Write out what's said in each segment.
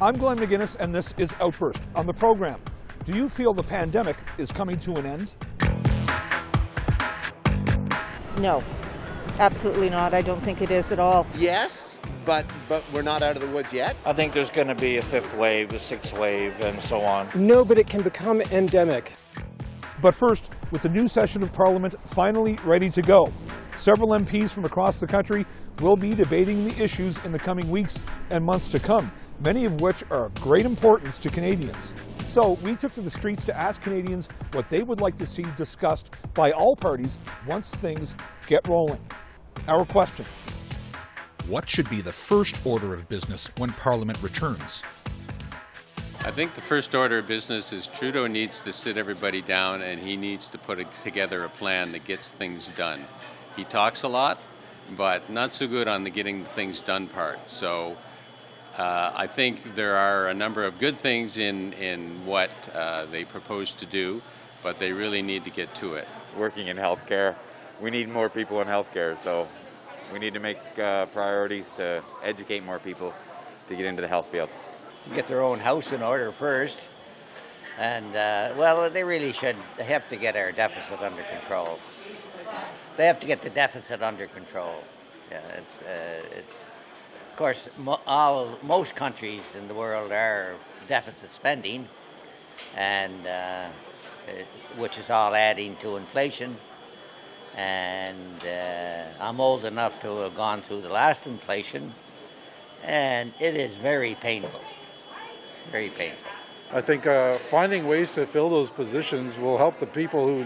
I'm Glenn McGinnis, and this is Outburst. On the program, do you feel the pandemic is coming to an end? No, absolutely not. I don't think it is at all. Yes, but we're not out of the woods yet. I think there's going to be a fifth wave, a sixth wave, and so on. No, but it can become endemic. But first, with the new session of Parliament finally ready to go, several MPs from across the country will be debating the issues in the coming weeks and months to come, many of which are of great importance to Canadians. So we took to the streets to ask Canadians what they would like to see discussed by all parties once things get rolling. Our question: what should be the first order of business when Parliament returns? I think the first order of business is Trudeau needs to sit everybody down and he needs to put together a plan that gets things done. He talks a lot, but not so good on the getting things done part. So I think there are a number of good things in what they propose to do, but they really need to get to it. Working in healthcare, we need more people in healthcare, so we need to make priorities to educate more people to get into the health field. Get their own house in order first, and well, they really should. They have to get our deficit under control. They have to get the deficit under control. Yeah, it's of course most countries in the world are deficit spending, and which is all adding to inflation. And I'm old enough to have gone through the last inflation, and it is very painful. Very painful. I think finding ways to fill those positions will help the people who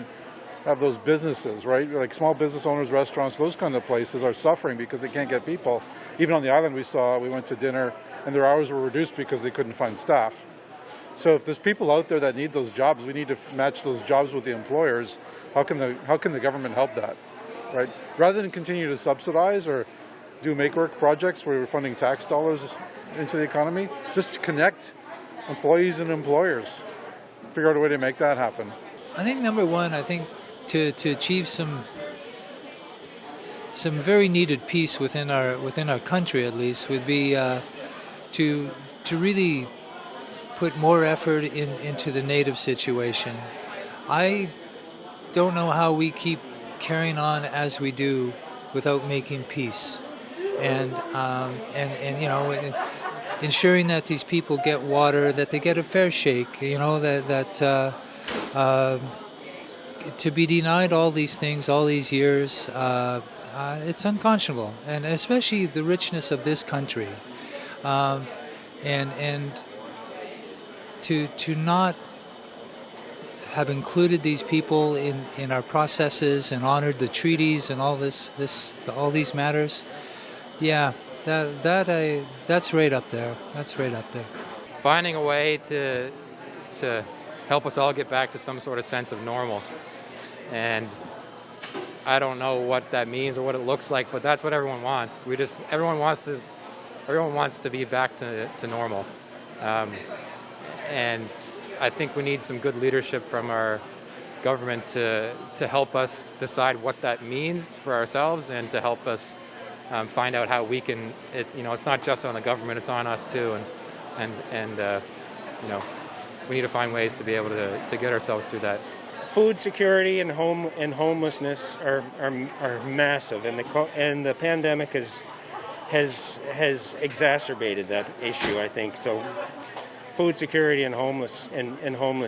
have those businesses, right? Like small business owners, restaurants, those kind of places are suffering because they can't get people. Even on the island we went to dinner and their hours were reduced because they couldn't find staff. So if there's people out there that need those jobs, we need to match those jobs with the employers. How can the government help that, right? Rather than continue to subsidize or do make-work projects where we're funding tax dollars into the economy, just connect employees and employers. Figure out a way to make that happen. I think number one, to achieve some very needed peace within our country at least would be to really put more effort into the native situation. I don't know how we keep carrying on as we do without making peace, and you know, ensuring that these people get water, that they get a fair shake. You know, that to be denied all these things all these years, it's unconscionable, and especially the richness of this country, and to not have included these people in our processes and honored the treaties and all these matters. Yeah, that's right up there. That's right up there. Finding a way to help us all get back to some sort of sense of normal. And I don't know what that means or what it looks like, but that's what everyone wants. Everyone wants to be back to normal. And I think we need some good leadership from our government to help us decide what that means for ourselves and to help us find out how we can. It's not just on the government; it's on us too. And we need to find ways to be able to get ourselves through that. Food security and homelessness are massive, and the pandemic has exacerbated that issue, I think. So, food security and homeless.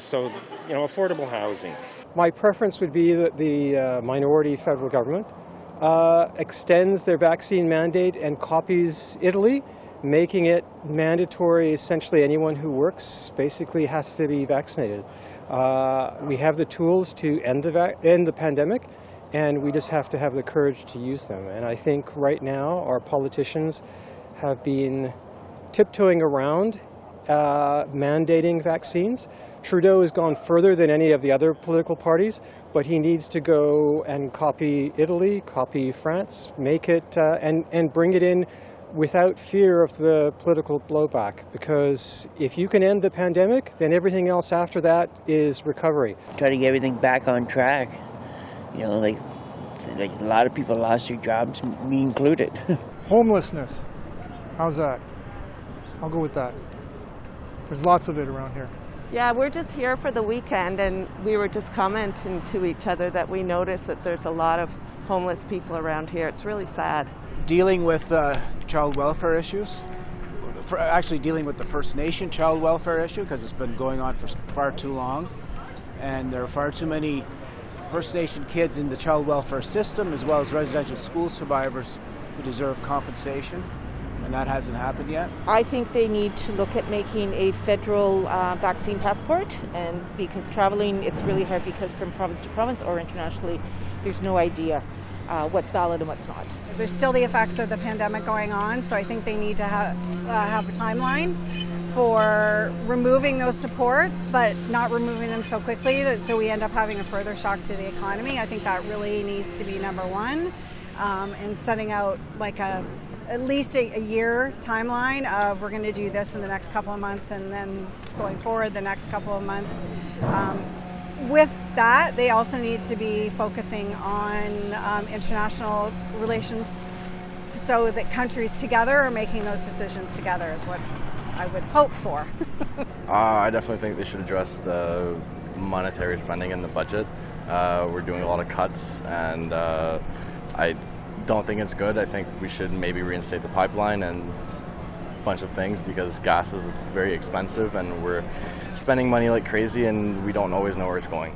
So, affordable housing. My preference would be that the minority federal government extends their vaccine mandate and copies Italy, making it mandatory. Essentially, anyone who works basically has to be vaccinated. We have the tools to end the pandemic, and we just have to have the courage to use them. And I think right now our politicians have been tiptoeing around mandating vaccines. Trudeau has gone further than any of the other political parties, but he needs to go and copy Italy, copy France, make it and bring it in without fear of the political blowback, because if you can end the pandemic, then everything else after that is recovery. Try to get everything back on track. Like a lot of people lost their jobs, me included. Homelessness. How's that? I'll go with that. There's lots of it around here. Yeah, we're just here for the weekend, and we were just commenting to each other that we noticed that there's a lot of homeless people around here. It's really sad. Dealing with child welfare issues, actually dealing with the First Nation child welfare issue, because it's been going on for far too long, and there are far too many First Nation kids in the child welfare system, as well as residential school survivors who deserve compensation. And that hasn't happened yet. I think they need to look at making a federal vaccine passport, and because traveling, it's really hard because from province to province or internationally, there's no idea what's valid and what's not. There's still the effects of the pandemic going on, so I think they need to have a timeline for removing those supports, but not removing them so quickly so we end up having a further shock to the economy. I think that really needs to be number one, and setting out like at least a year timeline of we're going to do this in the next couple of months, and then going forward the next couple of months. With that, they also need to be focusing on international relations so that countries together are making those decisions together is what I would hope for. I definitely think they should address the monetary spending in the budget. We're doing a lot of cuts, and I don't think it's good. I think we should maybe reinstate the pipeline and a bunch of things, because gas is very expensive and we're spending money like crazy and we don't always know where it's going.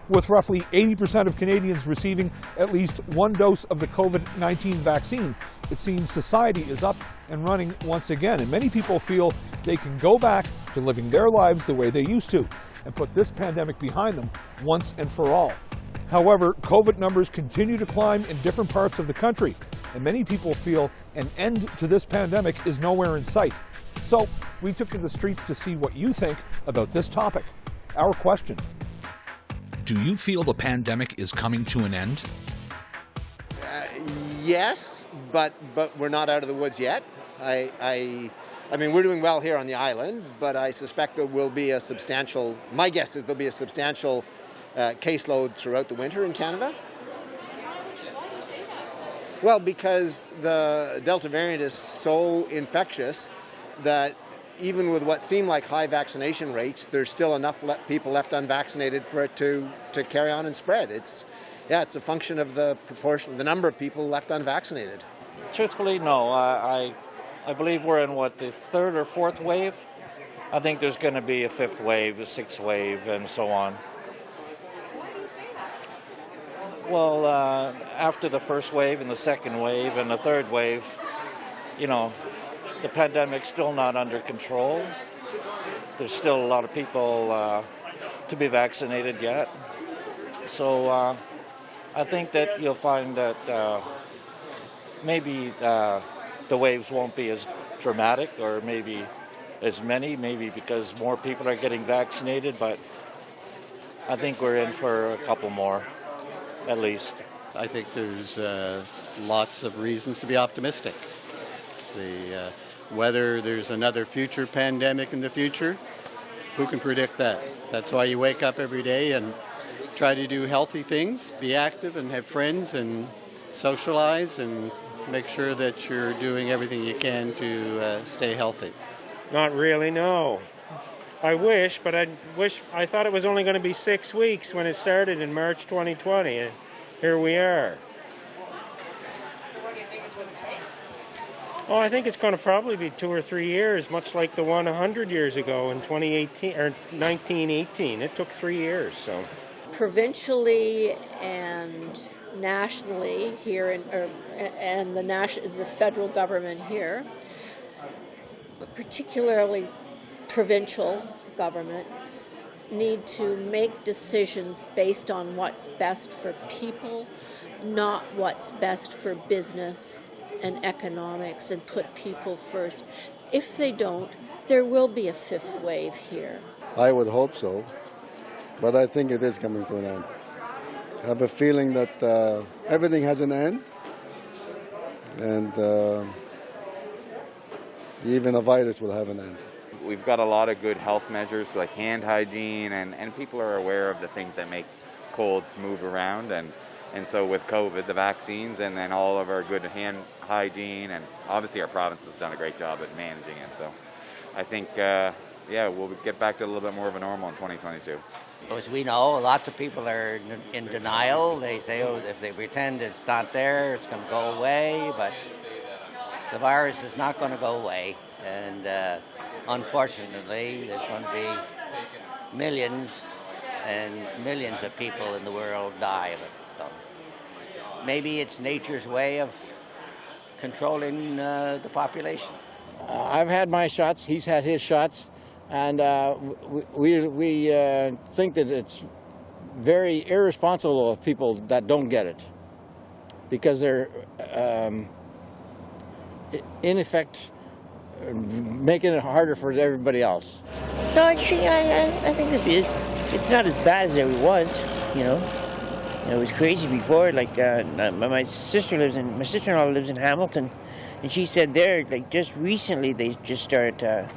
With roughly 80% of Canadians receiving at least one dose of the COVID-19 vaccine, it seems society is up and running once again, and many people feel they can go back to living their lives the way they used to and put this pandemic behind them once and for all. However, COVID numbers continue to climb in different parts of the country, and many people feel an end to this pandemic is nowhere in sight. So we took to the streets to see what you think about this topic. Our question: do you feel the pandemic is coming to an end? Yes, but we're not out of the woods yet. I mean, we're doing well here on the island, but I suspect there will be a substantial, my guess is there'll be a substantial caseload throughout the winter in Canada. Well, because the Delta variant is so infectious that even with what seem like high vaccination rates, there's still enough people left unvaccinated for it to carry on and spread. It's a function of the proportion, the number of people left unvaccinated. Truthfully, no. I believe we're in the third or fourth wave. I think there's going to be a fifth wave, a sixth wave, and so on. Well, after the first wave and the second wave and the third wave, the pandemic's still not under control. There's still a lot of people to be vaccinated yet. So I think that you'll find that maybe the waves won't be as dramatic or maybe as many, maybe because more people are getting vaccinated, but I think we're in for a couple more. At least. I think there's lots of reasons to be optimistic. Whether there's another future pandemic in the future, who can predict that? That's why you wake up every day and try to do healthy things, be active and have friends and socialize and make sure that you're doing everything you can to stay healthy. Not really, no. I wish, but I thought it was only going to be 6 weeks when it started in March 2020, and here we are. Oh, I think it's going to probably be 2 or 3 years, much like the one 100 years ago in 2018 or 1918. It took 3 years, so. Provincially and nationally here, and the federal government here, but particularly provincial governments need to make decisions based on what's best for people, not what's best for business and economics, and put people first. If they don't, there will be a fifth wave here. I would hope so, but I think it is coming to an end. I have a feeling that everything has an end, and even a virus will have an end. We've got a lot of good health measures like hand hygiene, and people are aware of the things that make colds move around, and And so with COVID, the vaccines, and then all of our good hand hygiene, and obviously our province has done a great job at managing it. So I think, we'll get back to a little bit more of a normal in 2022. As we know, lots of people are in denial. They say, if they pretend it's not there, it's going to go away. But the virus is not going to go away. And unfortunately, there's going to be millions and millions of people in the world die of it. So maybe it's nature's way of controlling the population. I've had my shots. He's had his shots. And we think that it's very irresponsible of people that don't get it, because they're in effect making it harder for everybody else. No, actually, I think it's not as bad as it was. It was crazy before. Like my sister-in-law lives in Hamilton, and she said there, like just recently, they just started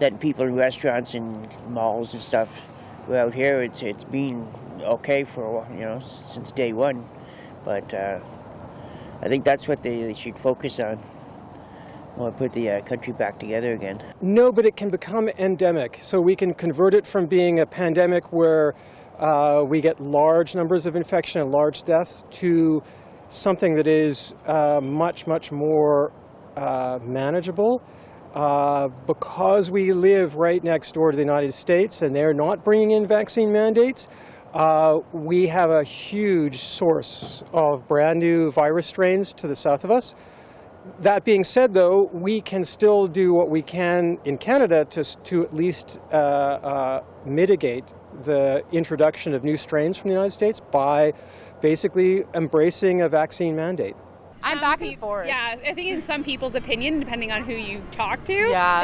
letting people in restaurants and malls and stuff go out here. It's been okay for a while, since day one. But I think that's what they should focus on. Or put the country back together again. No, but it can become endemic. So we can convert it from being a pandemic where we get large numbers of infection and large deaths to something that is much, much more manageable. Because we live right next door to the United States and they're not bringing in vaccine mandates, we have a huge source of brand new virus strains to the south of us. That being said, though, we can still do what we can in Canada to at least mitigate the introduction of new strains from the United States by basically embracing a vaccine mandate. I'm back and forth. Yeah, I think in some people's opinion, depending on who you talk to,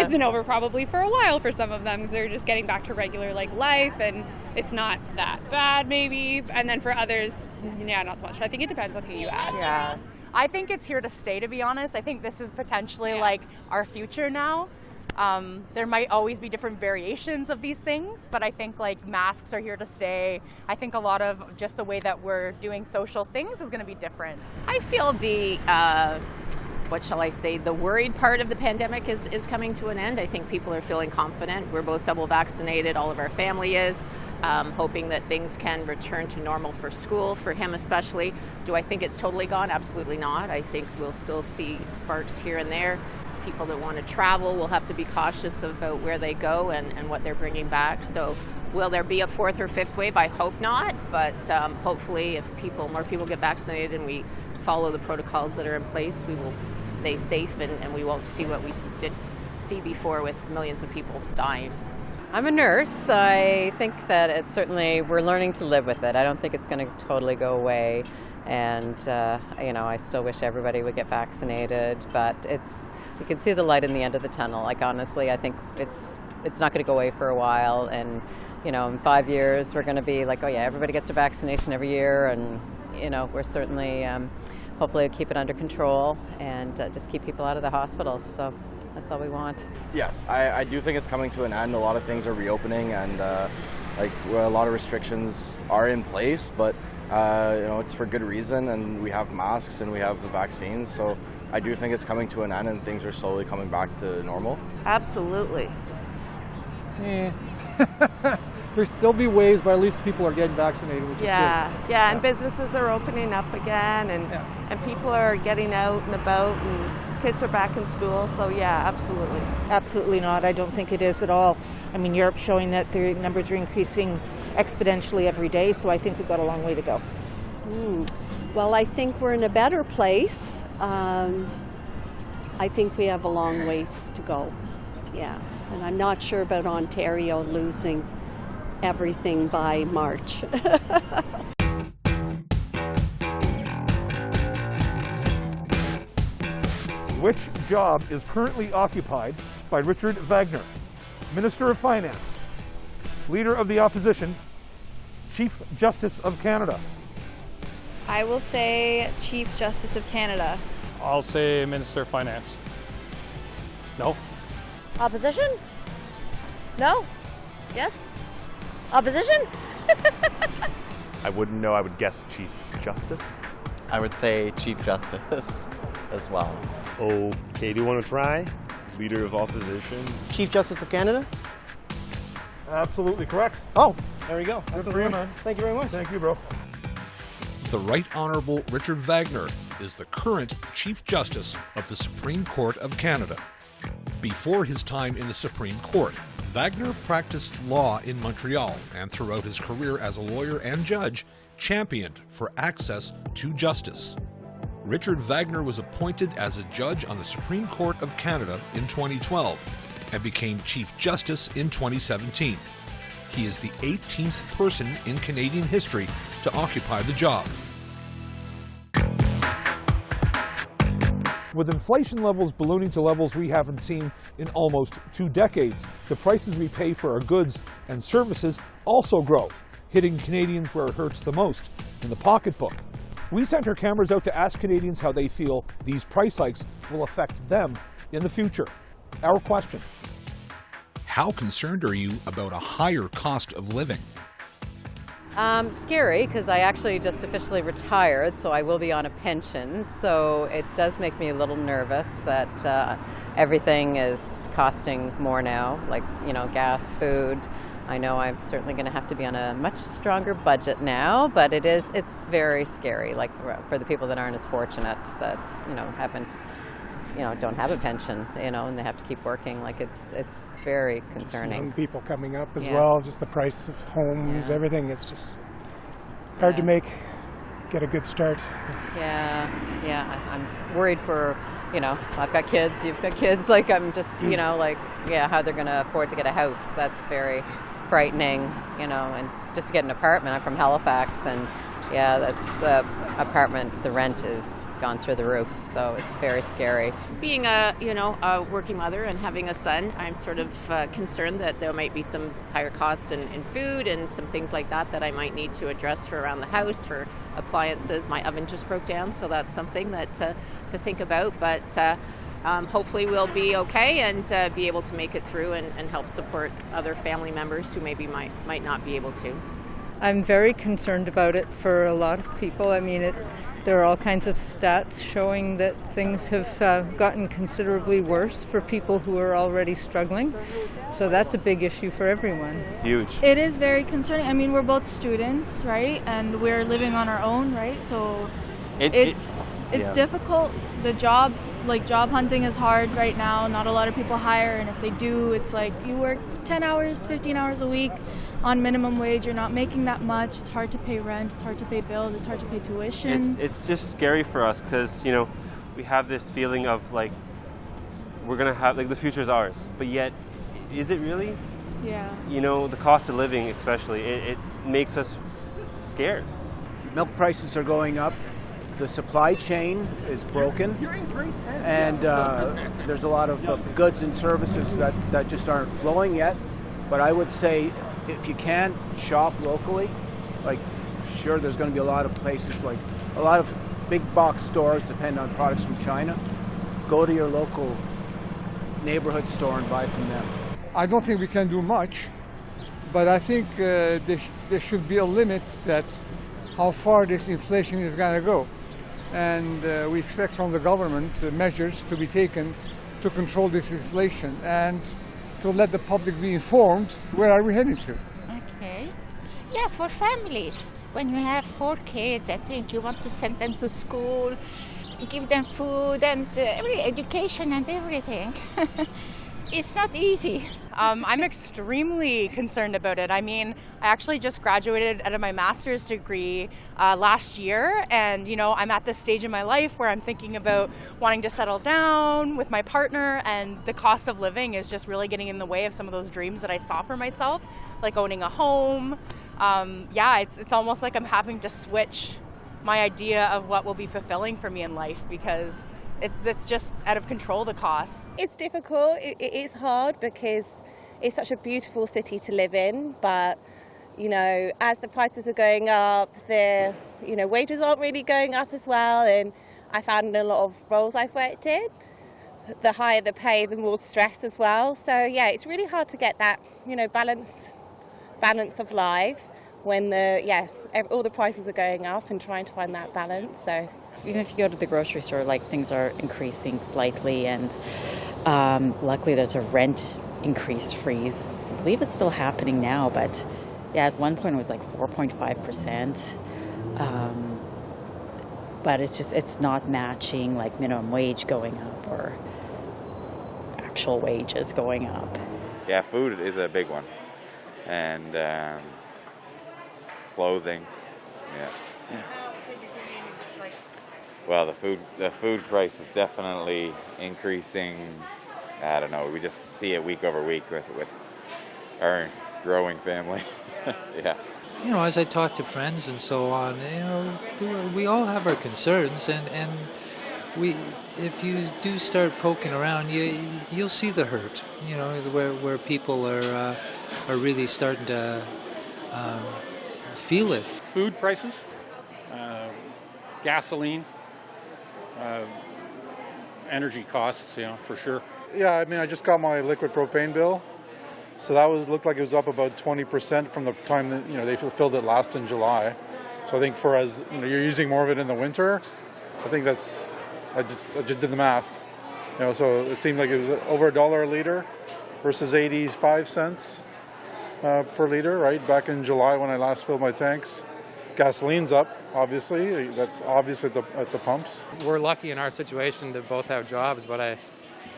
it's been over probably for a while for some of them, because they're just getting back to regular life, and it's not that bad maybe. And then for others, not so much. I think it depends on who you ask. Yeah, I think it's here to stay, to be honest. I think this is potentially like our future now. There might always be different variations of these things, but I think like masks are here to stay. I think a lot of just the way that we're doing social things is going to be different. I feel the the worried part of the pandemic is coming to an end. I think people are feeling confident. We're both double vaccinated, all of our family is, hoping that things can return to normal for school, for him especially. Do I think it's totally gone? Absolutely not. I think we'll still see sparks here and there. People that want to travel will have to be cautious about where they go and what they're bringing back. So will there be a fourth or fifth wave? I hope not, but hopefully if more people get vaccinated and we follow the protocols that are in place, we will stay safe and we won't see what we did see before with millions of people dying. I'm a nurse. I think that we're learning to live with it. I don't think it's going to totally go away. And, I still wish everybody would get vaccinated, but you can see the light in the end of the tunnel. Like, honestly, I think it's not going to go away for a while. And, in 5 years, we're going to be like, oh yeah, everybody gets a vaccination every year. And, we're certainly, hopefully keep it under control and just keep people out of the hospitals. So that's all we want. Yes, I do think it's coming to an end. A lot of things are reopening and a lot of restrictions are in place, but it's for good reason, and we have masks and we have the vaccines, so I do think it's coming to an end and things are slowly coming back to normal. Absolutely. There'll be waves, but at least people are getting vaccinated, which is good. Yeah, and businesses are opening up again, and people are getting out and about, and kids are back in school, so yeah, absolutely. Absolutely not. I don't think it is at all. I mean, Europe's showing that their numbers are increasing exponentially every day, so I think we've got a long way to go. Well, I think we're in a better place. I think we have a long ways to go. Yeah, and I'm not sure about Ontario losing everything by March. Which job is currently occupied by Richard Wagner, Minister of Finance, Leader of the Opposition, Chief Justice of Canada? I will say Chief Justice of Canada. I'll say Minister of Finance. No. Opposition? No? Yes? Opposition? I wouldn't know. I would guess Chief Justice. I would say Chief Justice as well. Okay, do you want to try? Leader of Opposition. Chief Justice of Canada? Absolutely correct. Oh, there we go. Good for you, man. Thank you very much. Thank you, bro. The Right Honourable Richard Wagner is the current Chief Justice of the Supreme Court of Canada. Before his time in the Supreme Court, Wagner practiced law in Montreal and throughout his career as a lawyer and judge, championed for access to justice. Richard Wagner was appointed as a judge on the Supreme Court of Canada in 2012 and became Chief Justice in 2017. He is the 18th person in Canadian history to occupy the job. With inflation levels ballooning to levels we haven't seen in almost 2 decades, the prices we pay for our goods and services also grow, hitting Canadians where it hurts the most, in the pocketbook. We sent our cameras out to ask Canadians how they feel these price hikes will affect them in the future. Our question: how concerned are you about a higher cost of living? Scary, because I actually just officially retired, so I will be on a pension. So it does make me a little nervous that everything is costing more now, like, you know, gas, food. I know I'm certainly going to have to be on a much stronger budget now, but it's very scary, like for the people that aren't as fortunate, that, you know, don't have a pension, you know, and they have to keep working. Like it's very concerning. Young people coming up as Yeah. well, just the price of homes, everything. It's just hard to get a good start. Yeah, I'm worried for, you know, I've got kids, you've got kids, like I'm just, you know, like, yeah, how they're going to afford to get a house. That's very frightening, you know, and just to get an apartment. I'm from Halifax, and yeah, that's the apartment, the rent has gone through the roof, so it's very scary. Being a working mother and having a son, I'm sort of concerned that there might be some higher costs in food and some things like that I might need to address for around the house, for appliances. My oven just broke down, so that's something that to think about, but hopefully we'll be okay and be able to make it through and help support other family members who maybe might not be able to. I'm very concerned about it for a lot of people. I mean, there are all kinds of stats showing that things have gotten considerably worse for people who are already struggling. So that's a big issue for everyone. Huge. It is very concerning. I mean, we're both students, right? And we're living on our own, right? So it's difficult. The job hunting is hard right now. Not a lot of people hire, and if they do, it's like you work 10 hours, 15 hours a week on minimum wage. You're not making that much. It's hard to pay rent. It's hard to pay bills. It's hard to pay tuition. It's just scary for us because, you know, we have this feeling of like we're gonna have, like, the future is ours, but yet, is it really? Yeah. You know, the cost of living especially, it makes us scared. Milk prices are going up. The supply chain is broken, and there's a lot of goods and services that just aren't flowing yet. But I would say, if you can shop locally, like, sure, there's going to be a lot of places, like a lot of big box stores depend on products from China. Go to your local neighborhood store and buy from them. I don't think we can do much, but I think there should be a limit that how far this inflation is going to go. And we expect from the government measures to be taken to control this inflation and to let the public be informed where are we heading to. Okay. Yeah, for families. When you have 4 kids, I think you want to send them to school, give them food and every education and everything. It's not easy. I'm extremely concerned about it. I mean, I actually just graduated out of my master's degree last year, and, you know, I'm at this stage in my life where I'm thinking about wanting to settle down with my partner, and the cost of living is just really getting in the way of some of those dreams that I saw for myself, like owning a home. It's almost like I'm having to switch my idea of what will be fulfilling for me in life, because it's just out of control, the costs. It's difficult. It is hard because it's such a beautiful city to live in, but, you know, as the prices are going up, the, you know, wages aren't really going up as well, and I found in a lot of roles I've worked in, the higher the pay, the more stress as well. So yeah, it's really hard to get that, you know, balance of life when all the prices are going up, and trying to find that balance. So even if you go to the grocery store, like, things are increasing slightly, and luckily there's a rent increase freeze. I believe it's still happening now, but yeah, at one point it was like 4.5%. But it's not matching like minimum wage going up or actual wages going up. Yeah, food is a big one, and clothing. Yeah. Well, the food price is definitely increasing. I don't know. We just see it week over week with our growing family. Yeah. You know, as I talk to friends and so on, we all have our concerns, and if you do start poking around, you'll see the hurt. You know, where people are really starting to feel it. Food prices, gasoline, energy costs, for sure. Yeah, I mean, I just got my liquid propane bill. So that looked like it was up about 20% from the time that they filled it last in July. So I think you're using more of it in the winter. I think I just did the math. So it seemed like it was over $1 a liter versus 85 cents per liter, right? Back in July when I last filled my tanks. Gasoline's up, obviously. That's obvious at the pumps. We're lucky in our situation to both have jobs, but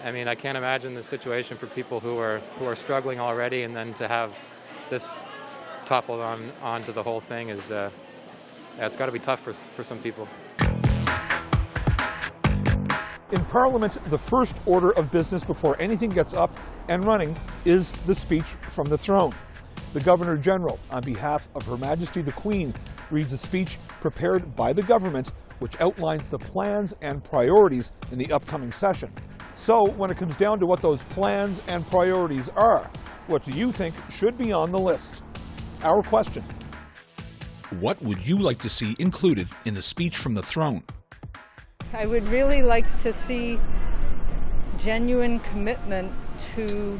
I mean, I can't imagine the situation for people who are struggling already, and then to have this toppled onto the whole thing is, it's got to be tough for some people. In Parliament, the first order of business before anything gets up and running is the speech from the throne. The Governor-General, on behalf of Her Majesty the Queen, reads a speech prepared by the government which outlines the plans and priorities in the upcoming session. So, when it comes down to what those plans and priorities are, what do you think should be on the list? Our question. What would you like to see included in the speech from the throne? I would really like to see genuine commitment to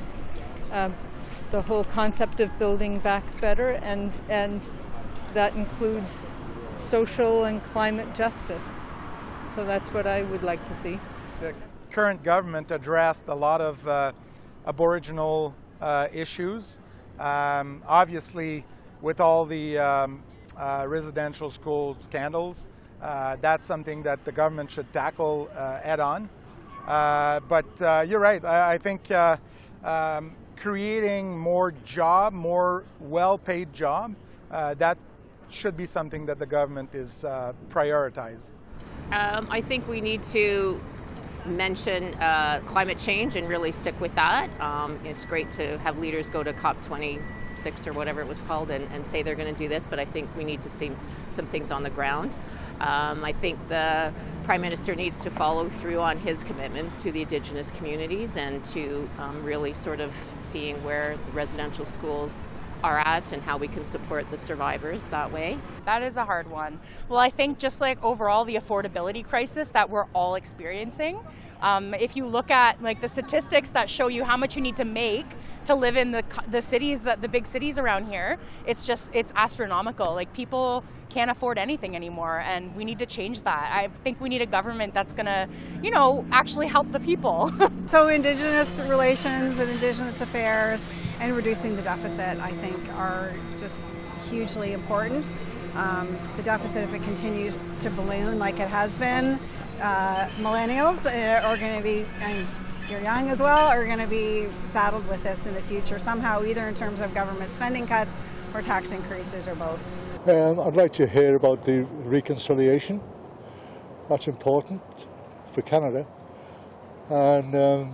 the whole concept of building back better, and that includes social and climate justice. So that's what I would like to see. The current government addressed a lot of Aboriginal issues. Obviously, with all the residential school scandals, that's something that the government should tackle head on. But you're right. I think creating more well-paid job, that should be something that the government is prioritized. I think we need to mention climate change and really stick with that. It's great to have leaders go to COP26 or whatever it was called and say they're going to do this, but I think we need to see some things on the ground. I think the Prime Minister needs to follow through on his commitments to the Indigenous communities and to really sort of seeing where the residential schools are at and how we can support the survivors that way. That is a hard one. Well, I think just like overall the affordability crisis that we're all experiencing, if you look at like the statistics that show you how much you need to make to live in the cities, the big cities around here, it's astronomical. Like, people can't afford anything anymore, and we need to change that. I think we need a government that's gonna, actually help the people. So Indigenous relations and Indigenous affairs and reducing the deficit, I think, are just hugely important. The deficit, if it continues to balloon like it has been, millennials are going to be, and you're young as well, are going to be saddled with this in the future somehow, either in terms of government spending cuts or tax increases or both. I'd like to hear about the reconciliation. That's important for Canada. And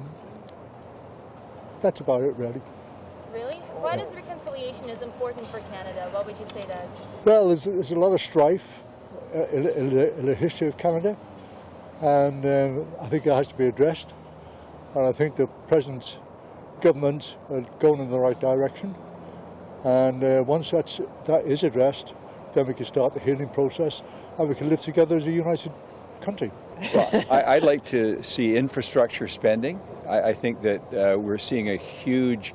that's about it, really. Really? Why does reconciliation is important for Canada? What would you say, Doug? Well, there's a lot of strife in the history of Canada, and I think it has to be addressed. And I think the present government are going in the right direction. And once that is addressed, then we can start the healing process, and we can live together as a united country. Well, I'd like to see infrastructure spending. I think that we're seeing a huge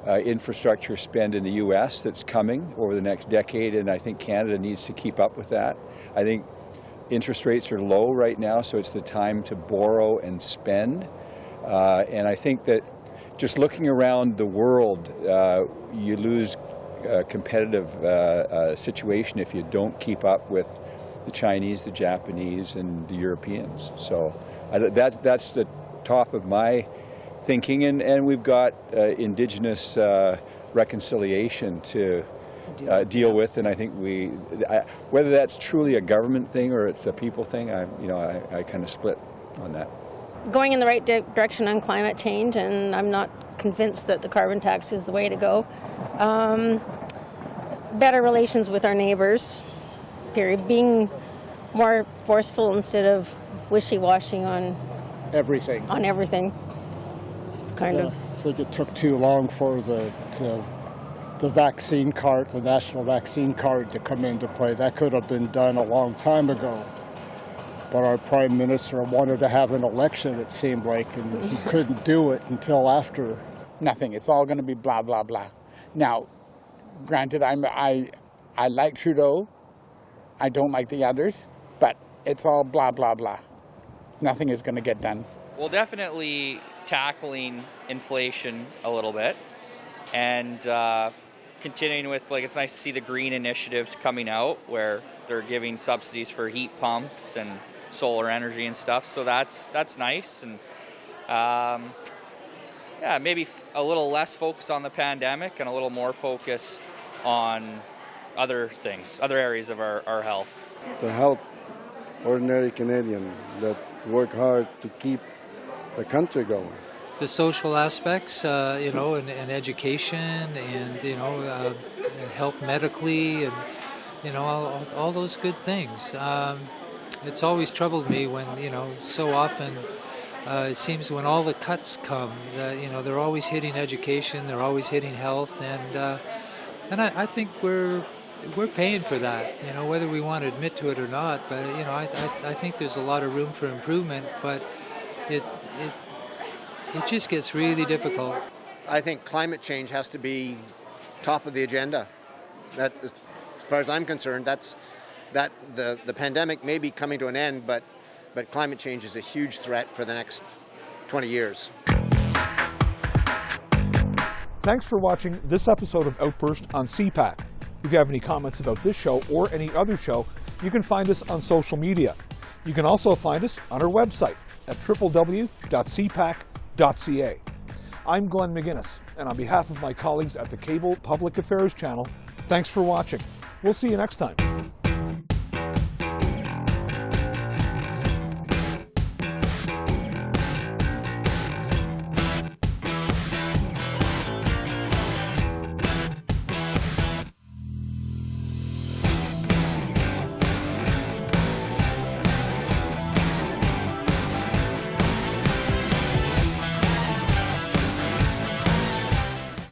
infrastructure spend in the U.S. that's coming over the next decade, and I think Canada needs to keep up with that. I think interest rates are low right now, so it's the time to borrow and spend. And I think that just looking around the world, you lose a competitive situation if you don't keep up with the Chinese, the Japanese, and the Europeans. So that's the top of my thinking, and we've got Indigenous reconciliation to deal with, and I think whether that's truly a government thing or it's a people thing, I kind of split on that. Going in the right direction on climate change, and I'm not convinced that the carbon tax is the way to go. Better relations with our neighbors, period. Being more forceful instead of wishy-washy on everything. Kind of. I think it took too long for the vaccine card, the national vaccine card, to come into play. That could have been done a long time ago. But our Prime Minister wanted to have an election, it seemed like, and he couldn't do it until after. Nothing. It's all going to be blah, blah, blah. Now, granted, I like Trudeau. I don't like the others, but it's all blah, blah, blah. Nothing is going to get done. Well, definitely tackling inflation a little bit and continuing with, it's nice to see the green initiatives coming out where they're giving subsidies for heat pumps and solar energy and stuff. So that's nice. And maybe a little less focus on the pandemic and a little more focus on other things, other areas of our health. To help ordinary Canadian that work hard to keep the country going. The social aspects, and education, and help medically, and all those good things. It's always troubled me when so often it seems when all the cuts come, they're always hitting education, they're always hitting health, and I think we're paying for that, whether we want to admit to it or not. But I think there's a lot of room for improvement, but it just gets really difficult. I think climate change has to be top of the agenda. That, as far as I'm concerned, the pandemic may be coming to an end, but climate change is a huge threat for the next 20 years. Thanks for watching this episode of Outburst on CPAC. If you have any comments about this show or any other show, you can find us on social media. You can also find us on our website at www.cpac.ca. I'm Glenn McGuinness, and on behalf of my colleagues at the Cable Public Affairs Channel, thanks for watching. We'll see you next time.